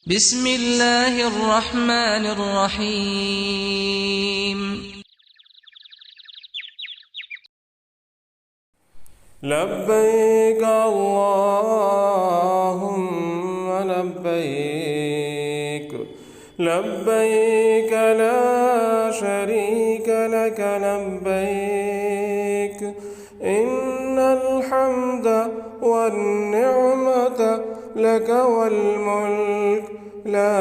بسم اللہ الرحمن الرحیم لبیک اللہم لبیک لبیک لا شریک لک لبیک ان الحمد والنعمت لک والملک لا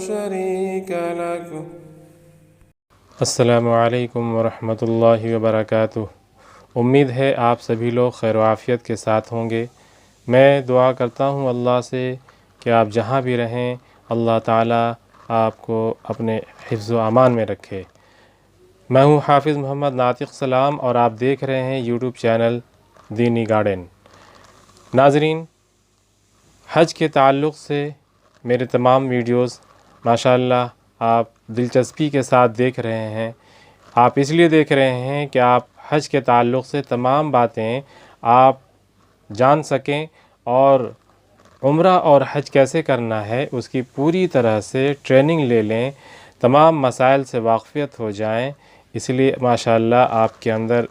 شریک لک۔ السلام علیکم ورحمۃ اللہ وبرکاتہ۔ امید ہے آپ سبھی لوگ خیر و عافیت کے ساتھ ہوں گے۔ میں دعا کرتا ہوں اللہ سے کہ آپ جہاں بھی رہیں اللہ تعالیٰ آپ کو اپنے حفظ و امان میں رکھے۔ میں ہوں حافظ محمد ناطق سلام اور آپ دیکھ رہے ہیں یوٹیوب چینل دینی گارڈن۔ ناظرین، حج کے تعلق سے میرے تمام ویڈیوز ماشاءاللہ آپ دلچسپی کے ساتھ دیکھ رہے ہیں۔ آپ اس لیے دیکھ رہے ہیں کہ آپ حج کے تعلق سے تمام باتیں آپ جان سکیں اور عمرہ اور حج کیسے کرنا ہے اس کی پوری طرح سے ٹریننگ لے لیں، تمام مسائل سے واقفیت ہو جائیں۔ اس لیے ماشاءاللہ آپ کے اندر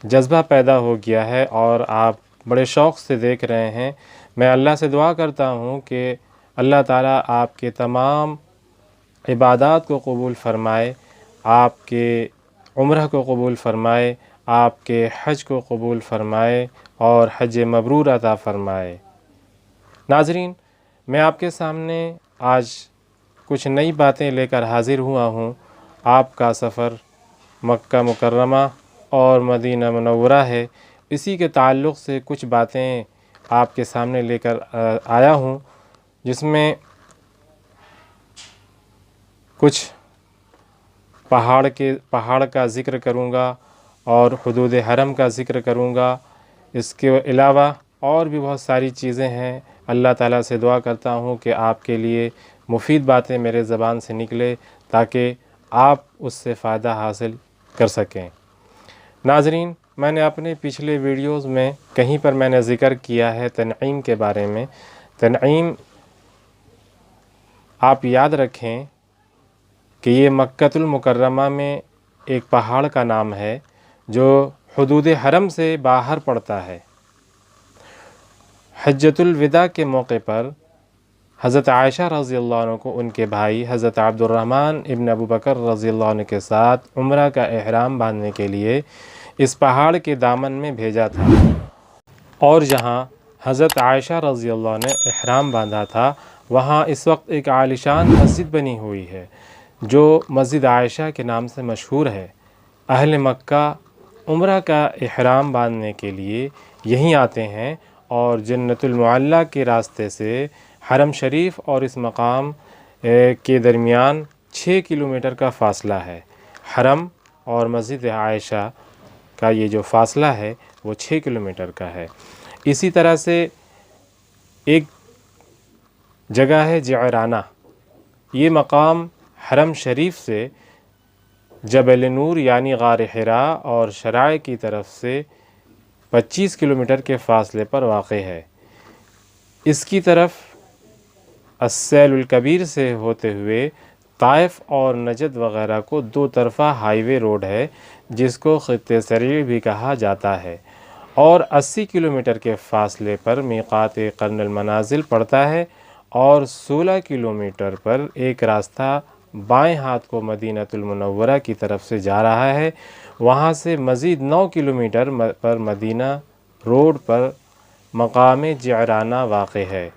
جذبہ پیدا ہو گیا ہے اور آپ بڑے شوق سے دیکھ رہے ہیں۔ میں اللہ سے دعا کرتا ہوں کہ اللہ تعالیٰ آپ کے تمام عبادات کو قبول فرمائے، آپ کے عمرہ کو قبول فرمائے، آپ کے حج کو قبول فرمائے اور حج مبرور عطا فرمائے۔ ناظرین، میں آپ کے سامنے آج کچھ نئی باتیں لے کر حاضر ہوا ہوں۔ آپ کا سفر مکہ مکرمہ اور مدینہ منورہ ہے، اسی کے تعلق سے کچھ باتیں آپ کے سامنے لے کر آیا ہوں، جس میں کچھ پہاڑ کا ذکر کروں گا اور حدود حرم کا ذکر کروں گا۔ اس کے علاوہ اور بھی بہت ساری چیزیں ہیں۔ اللہ تعالیٰ سے دعا کرتا ہوں کہ آپ کے لیے مفید باتیں میرے زبان سے نکلے تاکہ آپ اس سے فائدہ حاصل کر سکیں۔ ناظرین، میں نے اپنے پچھلے ویڈیوز میں کہیں پر میں نے ذکر کیا ہے تنعیم کے بارے میں۔ تنعیم آپ یاد رکھیں کہ یہ مکۃ المکرمہ میں ایک پہاڑ کا نام ہے جو حدود حرم سے باہر پڑتا ہے۔ حجۃ الوداع کے موقع پر حضرت عائشہ رضی اللہ عنہ کو ان کے بھائی حضرت عبد الرحمن ابن ابو بکر رضی اللہ عنہ کے ساتھ عمرہ کا احرام باندھنے کے لیے اس پہاڑ کے دامن میں بھیجا تھا، اور جہاں حضرت عائشہ رضی اللہ عنہ نے احرام باندھا تھا وہاں اس وقت ایک عالیشان مسجد بنی ہوئی ہے جو مسجد عائشہ کے نام سے مشہور ہے۔ اہل مکہ عمرہ کا احرام باندھنے کے لیے یہیں آتے ہیں اور جنت المعلیٰ کے راستے سے حرم شریف اور اس مقام کے درمیان 6 کلومیٹر کا فاصلہ ہے۔ حرم اور مسجد عائشہ کا یہ جو فاصلہ ہے وہ 6 کلومیٹر کا ہے۔ اسی طرح سے ایک جگہ ہے جعرانہ، یہ مقام حرم شریف سے جبل نور یعنی غار حراء اور شرائع کی طرف سے 25 کلومیٹر کے فاصلے پر واقع ہے۔ اس کی طرف السیل الکبیر سے ہوتے ہوئے طائف اور نجد وغیرہ کو دو طرفہ ہائی وے روڈ ہے جس کو خط سریع بھی کہا جاتا ہے، اور 80 کلومیٹر کے فاصلے پر میقات قرن المنازل پڑتا ہے، اور 16 کلومیٹر پر ایک راستہ بائیں ہاتھ کو مدینہ المنورہ کی طرف سے جا رہا ہے۔ وہاں سے مزید 9 کلومیٹر پر مدینہ روڈ پر مقام جعرانہ واقع ہے۔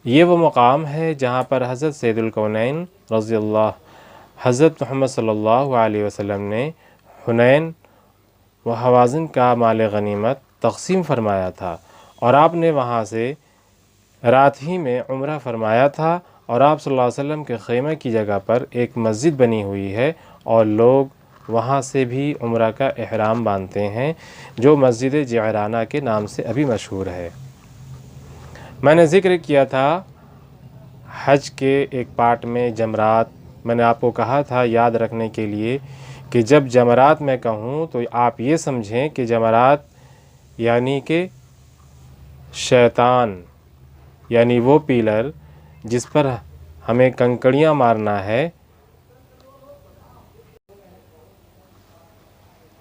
یہ وہ مقام ہے جہاں پر حضرت سید الکونین رضی اللہ حضرت محمد صلی اللہ علیہ وسلم نے حنین و حوازن کا مال غنیمت تقسیم فرمایا تھا، اور آپ نے وہاں سے رات ہی میں عمرہ فرمایا تھا، اور آپ صلی اللہ علیہ وسلم کے خیمہ کی جگہ پر ایک مسجد بنی ہوئی ہے اور لوگ وہاں سے بھی عمرہ کا احرام باندھتے ہیں جو مسجد جعرانہ کے نام سے ابھی مشہور ہے۔ میں نے ذکر کیا تھا حج کے ایک پارٹ میں جمرات، میں نے آپ کو کہا تھا یاد رکھنے کے لیے کہ جب جمرات میں کہوں تو آپ یہ سمجھیں کہ جمرات یعنی کہ شیطان، یعنی وہ پیلر جس پر ہمیں کنکڑیاں مارنا ہے۔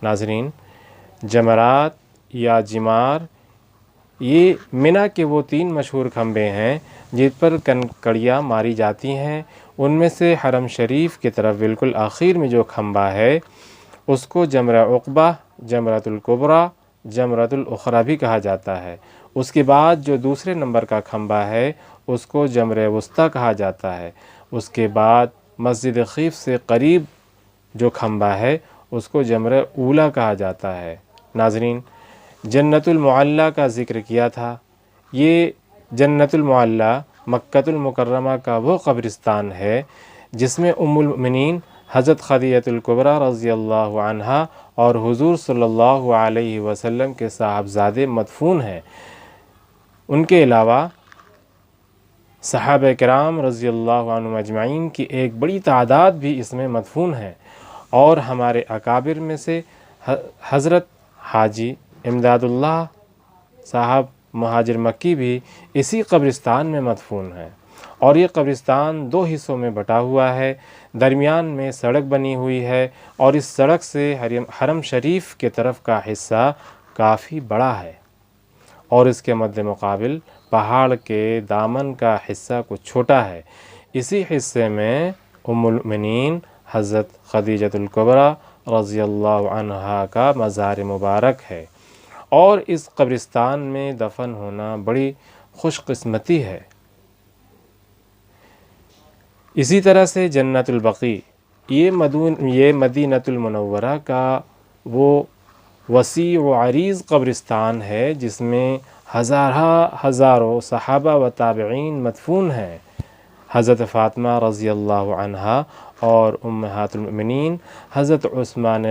ناظرین، جمرات یا جمار یہ منی کے وہ 3 مشہور کھمبے ہیں جن پر کنکڑیاں ماری جاتی ہیں۔ ان میں سے حرم شریف کی طرف بالکل آخر میں جو کھمبا ہے اس کو جمرہ عقبہ، جمرۃ الکبریٰ، جمرۃ الاخریٰ بھی کہا جاتا ہے۔ اس کے بعد جو دوسرے نمبر کا کھمبا ہے اس کو جمرہ وسطیٰ کہا جاتا ہے۔ اس کے بعد مسجد خیف سے قریب جو کھمبا ہے اس کو جمرہ اولیٰ کہا جاتا ہے۔ ناظرین، جنت المعلیٰ کا ذکر کیا تھا۔ یہ جنت المعلیٰ مکہ المکرمہ کا وہ قبرستان ہے جس میں ام المؤمنین حضرت خدیجہ الکبریٰ رضی اللہ عنہا اور حضور صلی اللہ علیہ وسلم کے صاحبزادے مدفون ہیں۔ ان کے علاوہ صحابہ کرام رضی اللہ عنہم اجمعین کی ایک بڑی تعداد بھی اس میں مدفون ہے، اور ہمارے اکابر میں سے حضرت حاجی امداد اللہ صاحب مہاجر مکی بھی اسی قبرستان میں مدفون ہیں۔ اور یہ قبرستان 2 حصوں میں بٹا ہوا ہے، درمیان میں سڑک بنی ہوئی ہے، اور اس سڑک سے حرم شریف کے طرف کا حصہ کافی بڑا ہے، اور اس کے مد مقابل پہاڑ کے دامن کا حصہ کچھ چھوٹا ہے۔ اسی حصے میں ام المؤمنین حضرت خدیجہ الکبریٰ رضی اللہ عنہا کا مزار مبارک ہے، اور اس قبرستان میں دفن ہونا بڑی خوش قسمتی ہے۔ اسی طرح سے جنت البقیع یہ مدینہ المنورہ کا وہ وسیع و عریض قبرستان ہے جس میں ہزاروں صحابہ و تابعین مدفون ہیں۔ حضرت فاطمہ رضی اللہ عنہا اور امہات المؤمنین حضرت عثمان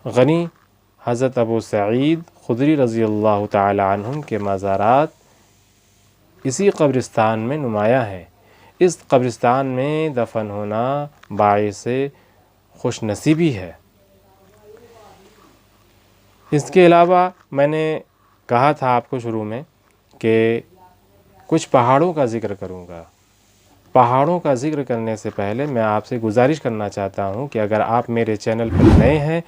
غنی، حضرت ابو سعید خدری رضی اللہ تعالی عنہم کے مزارات اسی قبرستان میں نمایاں ہیں۔ اس قبرستان میں دفن ہونا باعث خوش نصیبی ہے۔ اس کے علاوہ میں نے کہا تھا آپ کو شروع میں کہ کچھ پہاڑوں کا ذکر کروں گا۔ پہاڑوں کا ذکر کرنے سے پہلے میں آپ سے گزارش کرنا چاہتا ہوں کہ اگر آپ میرے چینل پر نئے ہیں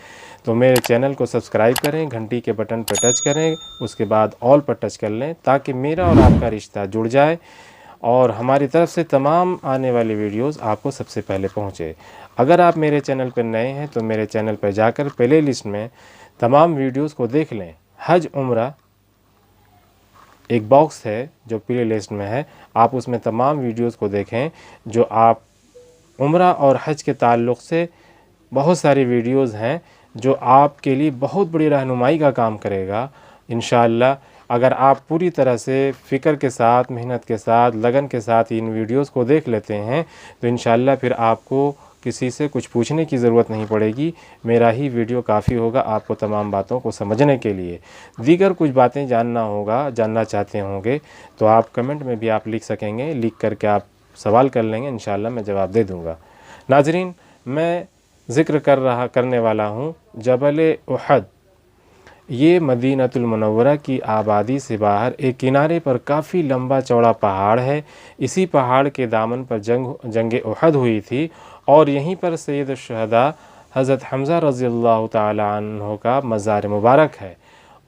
تو میرے چینل کو سبسکرائب کریں، گھنٹی کے بٹن پر ٹچ کریں، اس کے بعد آل پر ٹچ کر لیں تاکہ میرا اور آپ کا رشتہ جڑ جائے اور ہماری طرف سے تمام آنے والی ویڈیوز آپ کو سب سے پہلے پہنچے۔ اگر آپ میرے چینل پر نئے ہیں تو میرے چینل پر جا کر پلے لسٹ میں تمام ویڈیوز کو دیکھ لیں۔ حج عمرہ ایک باکس ہے جو پلے لسٹ میں ہے، آپ اس میں تمام ویڈیوز کو دیکھیں جو آپ عمرہ اور حج کے تعلق سے بہت ساری ویڈیوز ہیں جو آپ کے لیے بہت بڑی رہنمائی کا کام کرے گا انشاءاللہ۔ اگر آپ پوری طرح سے فکر کے ساتھ، محنت کے ساتھ، لگن کے ساتھ ان ویڈیوز کو دیکھ لیتے ہیں تو انشاءاللہ پھر آپ کو کسی سے کچھ پوچھنے کی ضرورت نہیں پڑے گی، میرا ہی ویڈیو کافی ہوگا آپ کو تمام باتوں کو سمجھنے کے لیے۔ دیگر کچھ باتیں جاننا چاہتے ہوں گے تو آپ کمنٹ میں بھی آپ لکھ سکیں گے، لکھ کر کے آپ سوال کر لیں گے، انشاءاللہ میں جواب دے دوں گا۔ ناظرین، میں ذکر کرنے والا ہوں جبل احد۔ یہ مدینہ المنورہ کی آبادی سے باہر ایک کنارے پر کافی لمبا چوڑا پہاڑ ہے۔ اسی پہاڑ کے دامن پر جنگ احد ہوئی تھی، اور یہیں پر سید الشہداء حضرت حمزہ رضی اللہ تعالی عنہ کا مزار مبارک ہے،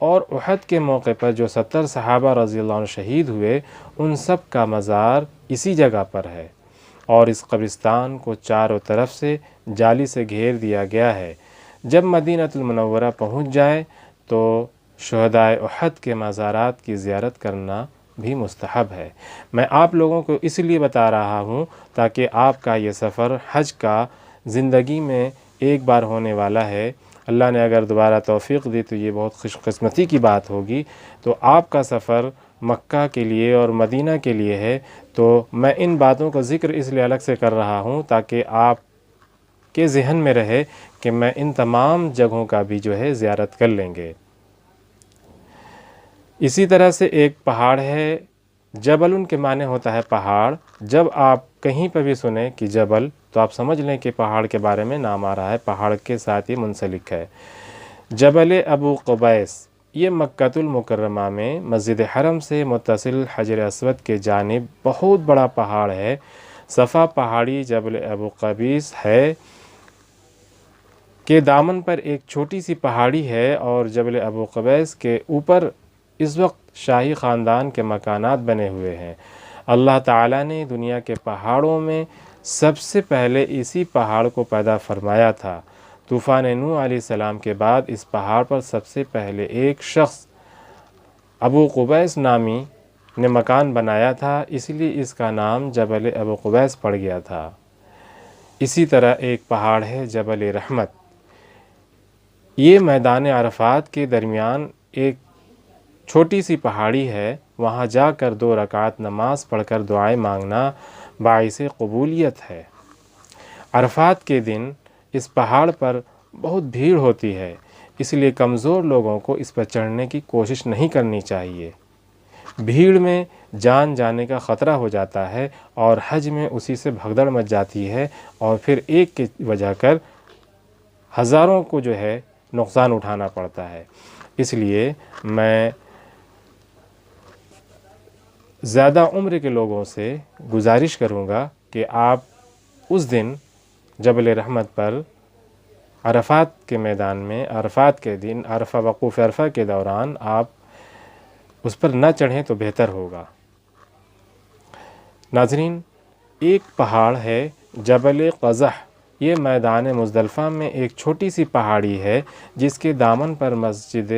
اور احد کے موقع پر جو 70 صحابہ رضی اللہ عنہ شہید ہوئے ان سب کا مزار اسی جگہ پر ہے، اور اس قبرستان کو چاروں طرف سے جالی سے گھیر دیا گیا ہے۔ جب مدینہ المنورہ پہنچ جائے تو شہدائے احد کے مزارات کی زیارت کرنا بھی مستحب ہے۔ میں آپ لوگوں کو اس لیے بتا رہا ہوں تاکہ آپ کا یہ سفر حج کا زندگی میں ایک بار ہونے والا ہے، اللہ نے اگر دوبارہ توفیق دی تو یہ بہت خوش قسمتی کی بات ہوگی، تو آپ کا سفر مکہ کے لیے اور مدینہ کے لیے ہے، تو میں ان باتوں کا ذکر اس لیے الگ سے کر رہا ہوں تاکہ آپ کے ذہن میں رہے کہ میں ان تمام جگہوں کا بھی جو ہے زیارت کر لیں گے۔ اسی طرح سے ایک پہاڑ ہے، جبل کے معنی ہوتا ہے پہاڑ۔ جب آپ کہیں پہ بھی سنیں کہ جبل تو آپ سمجھ لیں کہ پہاڑ کے بارے میں نام آ رہا ہے، پہاڑ کے ساتھ ہی منسلک ہے۔ جبل ابو قبیس یہ مکۃ المکرمہ میں مسجد حرم سے متصل حجر اسود کے جانب بہت بڑا پہاڑ ہے۔ صفا پہاڑی جبل ابو قبیس ہے کے دامن پر ایک چھوٹی سی پہاڑی ہے، اور جبل ابو قبیس کے اوپر اس وقت شاہی خاندان کے مکانات بنے ہوئے ہیں۔ اللہ تعالیٰ نے دنیا کے پہاڑوں میں سب سے پہلے اسی پہاڑ کو پیدا فرمایا تھا۔ طوفان نوح علیہ السلام کے بعد اس پہاڑ پر سب سے پہلے ایک شخص ابو قبیس نامی نے مکان بنایا تھا، اس لیے اس کا نام جبل ابو قبیس پڑ گیا تھا۔ اسی طرح ایک پہاڑ ہے جبل رحمت، یہ میدان عرفات کے درمیان ایک چھوٹی سی پہاڑی ہے، وہاں جا کر 2 رکعت نماز پڑھ کر دعائیں مانگنا باعث قبولیت ہے۔ عرفات کے دن اس پہاڑ پر بہت بھیڑ ہوتی ہے، اس لیے کمزور لوگوں کو اس پر چڑھنے کی کوشش نہیں کرنی چاہیے۔ بھیڑ میں جان جانے کا خطرہ ہو جاتا ہے، اور حج میں اسی سے بھگدڑ مچ جاتی ہے، اور پھر ایک کی وجہ کر ہزاروں کو جو ہے نقصان اٹھانا پڑتا ہے۔ اس لیے میں زیادہ عمر کے لوگوں سے گزارش کروں گا کہ آپ اس دن جبل رحمت پر عرفات کے میدان میں عرفات کے دن وقوف عرفہ کے دوران آپ اس پر نہ چڑھیں تو بہتر ہوگا۔ ناظرین، ایک پہاڑ ہے جبل قزح، یہ میدان مزدلفہ میں ایک چھوٹی سی پہاڑی ہے جس کے دامن پر مسجد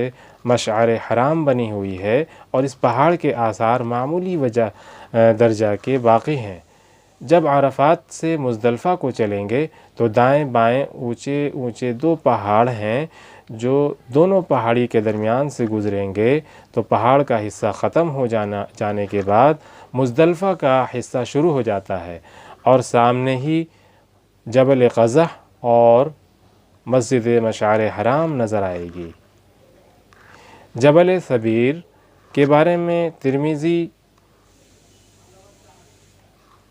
مشعر حرام بنی ہوئی ہے، اور اس پہاڑ کے آثار معمولی درجہ کے باقی ہیں۔ جب عرفات سے مزدلفہ کو چلیں گے تو دائیں بائیں اونچے اونچے 2 پہاڑ ہیں، جو دونوں پہاڑی کے درمیان سے گزریں گے تو پہاڑ کا حصہ ختم ہو جانے کے بعد مزدلفہ کا حصہ شروع ہو جاتا ہے، اور سامنے ہی جبل قزح اور مسجد مشعر حرام نظر آئے گی۔ جبل ثبیر کے بارے میں ترمذی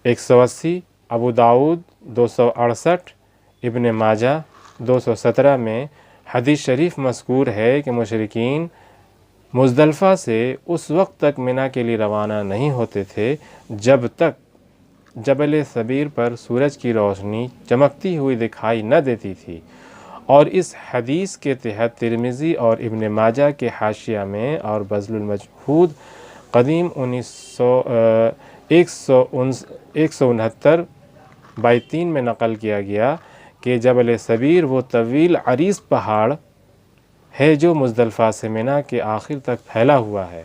180، ابو داؤد 268، ابن ماجہ 217 میں حدیث شریف مذکور ہے کہ مشرکین مزدلفہ سے اس وقت تک منی کے لیے روانہ نہیں ہوتے تھے جب تک جبل ثبیر پر سورج کی روشنی چمکتی ہوئی دکھائی نہ دیتی تھی، اور اس حدیث کے تحت ترمذی اور ابن ماجہ کے حاشیہ میں اور بذل المجہود قدیم 169/3 میں نقل کیا گیا کہ جبل ثبیر وہ طویل عریض پہاڑ ہے جو مزدلفہ سے منی کے آخر تک پھیلا ہوا ہے،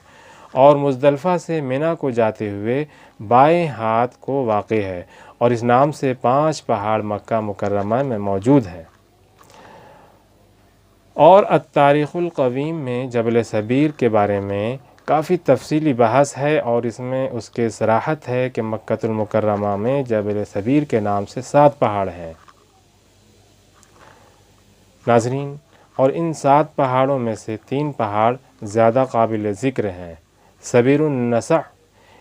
اور مزدلفہ سے منی کو جاتے ہوئے بائیں ہاتھ کو واقع ہے، اور اس نام سے 5 پہاڑ مکہ مکرمہ میں موجود ہیں۔ اور التاریخ القویم میں جبل ثبیر کے بارے میں کافی تفصیلی بحث ہے، اور اس میں اس کے صراحت ہے کہ مکۃ المکرمہ میں جبل ثبیر کے نام سے 7 پہاڑ ہیں۔ ناظرین، اور ان 7 پہاڑوں میں سے 3 پہاڑ زیادہ قابل ذکر ہیں۔ سبیر النسع،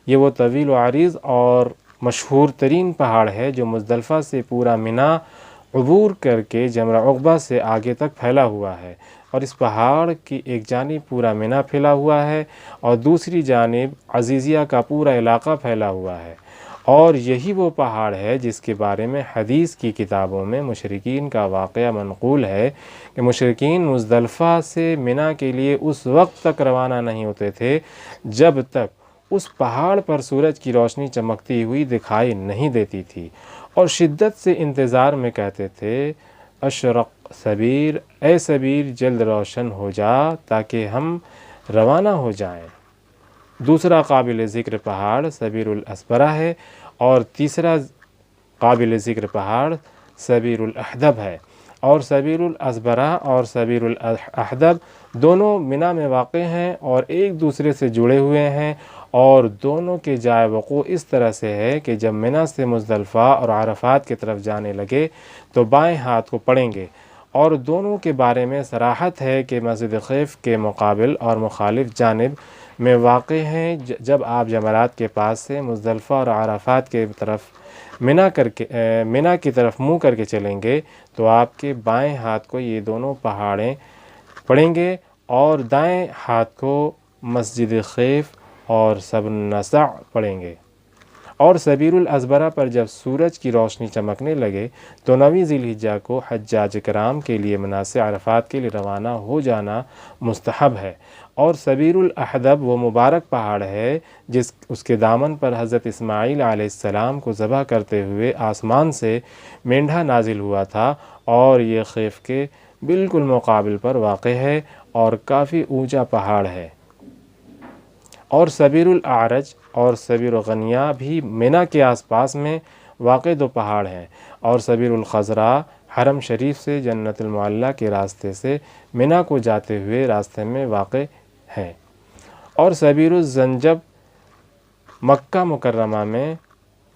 یہ وہ طویل و عریض اور مشہور ترین پہاڑ ہے جو مزدلفہ سے پورا منی عبور کر کے جمرہ عقبہ سے آگے تک پھیلا ہوا ہے، اور اس پہاڑ کی ایک جانب پورا منی پھیلا ہوا ہے اور دوسری جانب عزیزیہ کا پورا علاقہ پھیلا ہوا ہے، اور یہی وہ پہاڑ ہے جس کے بارے میں حدیث کی کتابوں میں مشرکین کا واقعہ منقول ہے کہ مشرکین مزدلفہ سے منی کے لیے اس وقت تک روانہ نہیں ہوتے تھے جب تک اس پہاڑ پر سورج کی روشنی چمکتی ہوئی دکھائی نہیں دیتی تھی، اور شدت سے انتظار میں کہتے تھے اشرق سبیر، اے سبیر جلد روشن ہو جا تاکہ ہم روانہ ہو جائیں۔ دوسرا قابل ذکر پہاڑ سبیر الاصبرہ ہے، اور تیسرا قابل ذکر پہاڑ سبیر الاحدب ہے، اور سبیر الاصبرہ اور سبیر الاحدب دونوں منی میں واقع ہیں اور ایک دوسرے سے جڑے ہوئے ہیں، اور دونوں کے جائے وقوع اس طرح سے ہے کہ جب منی سے مزدلفہ اور عرفات کی طرف جانے لگے تو بائیں ہاتھ کو پڑیں گے، اور دونوں کے بارے میں صراحت ہے کہ مسجد خیف کے مقابل اور مخالف جانب میں واقع ہیں۔ جب آپ جمرات کے پاس سے مزدلفہ اور عرفات کے طرف منی کی طرف منہ کر کے چلیں گے تو آپ کے بائیں ہاتھ کو یہ دونوں پہاڑیں پڑیں گے، اور دائیں ہاتھ کو مسجد خیف اور سب النساء پڑھیں گے۔ اور سبیل الازبرہ پر جب سورج کی روشنی چمکنے لگے تو 9 ذی الحجہ کو حجاج کرام کے لیے مناسک عرفات کے لیے روانہ ہو جانا مستحب ہے۔ اور سبیل الاحدب وہ مبارک پہاڑ ہے اس کے دامن پر حضرت اسماعیل علیہ السلام کو ذبح کرتے ہوئے آسمان سے مینڈھا نازل ہوا تھا، اور یہ خیف کے بالکل مقابل پر واقع ہے اور کافی اونچا پہاڑ ہے۔ اور سبیل الاعرج اور سبیل غنیہ بھی منی کے آس پاس میں واقع 2 پہاڑ ہیں، اور سبیل الخضراء حرم شریف سے جنت المعلیٰ کے راستے سے منی کو جاتے ہوئے راستے میں واقع ہیں۔ اور سبیل الزنجب مکہ مکرمہ میں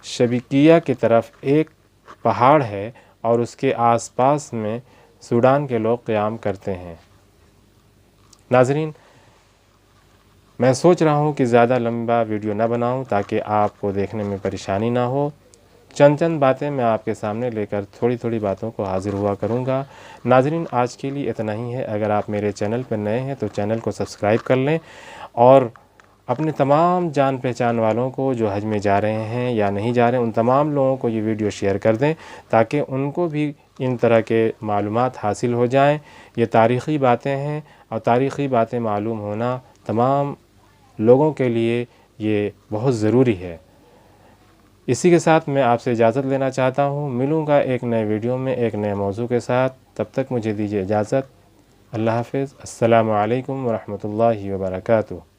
شبیکیہ کی طرف ایک پہاڑ ہے، اور اس کے آس پاس میں سوڈان کے لوگ قیام کرتے ہیں۔ ناظرین، میں سوچ رہا ہوں کہ زیادہ لمبا ویڈیو نہ بناؤں تاکہ آپ کو دیکھنے میں پریشانی نہ ہو۔ چند باتیں میں آپ کے سامنے لے کر تھوڑی باتوں کو حاضر ہوا کروں گا۔ ناظرین، آج کے لیے اتنا ہی ہے۔ اگر آپ میرے چینل پر نئے ہیں تو چینل کو سبسکرائب کر لیں، اور اپنے تمام جان پہچان والوں کو جو حج میں جا رہے ہیں یا نہیں جا رہے ہیں، ان تمام لوگوں کو یہ ویڈیو شیئر کر دیں تاکہ ان کو بھی ان طرح کے معلومات حاصل ہو جائیں۔ یہ تاریخی باتیں ہیں، اور تاریخی باتیں معلوم ہونا تمام لوگوں کے لیے یہ بہت ضروری ہے۔ اسی کے ساتھ میں آپ سے اجازت لینا چاہتا ہوں۔ ملوں گا ایک نئے ویڈیو میں ایک نئے موضوع کے ساتھ۔ تب تک مجھے دیجیے اجازت۔ اللہ حافظ۔ السلام علیکم ورحمۃ اللہ وبرکاتہ۔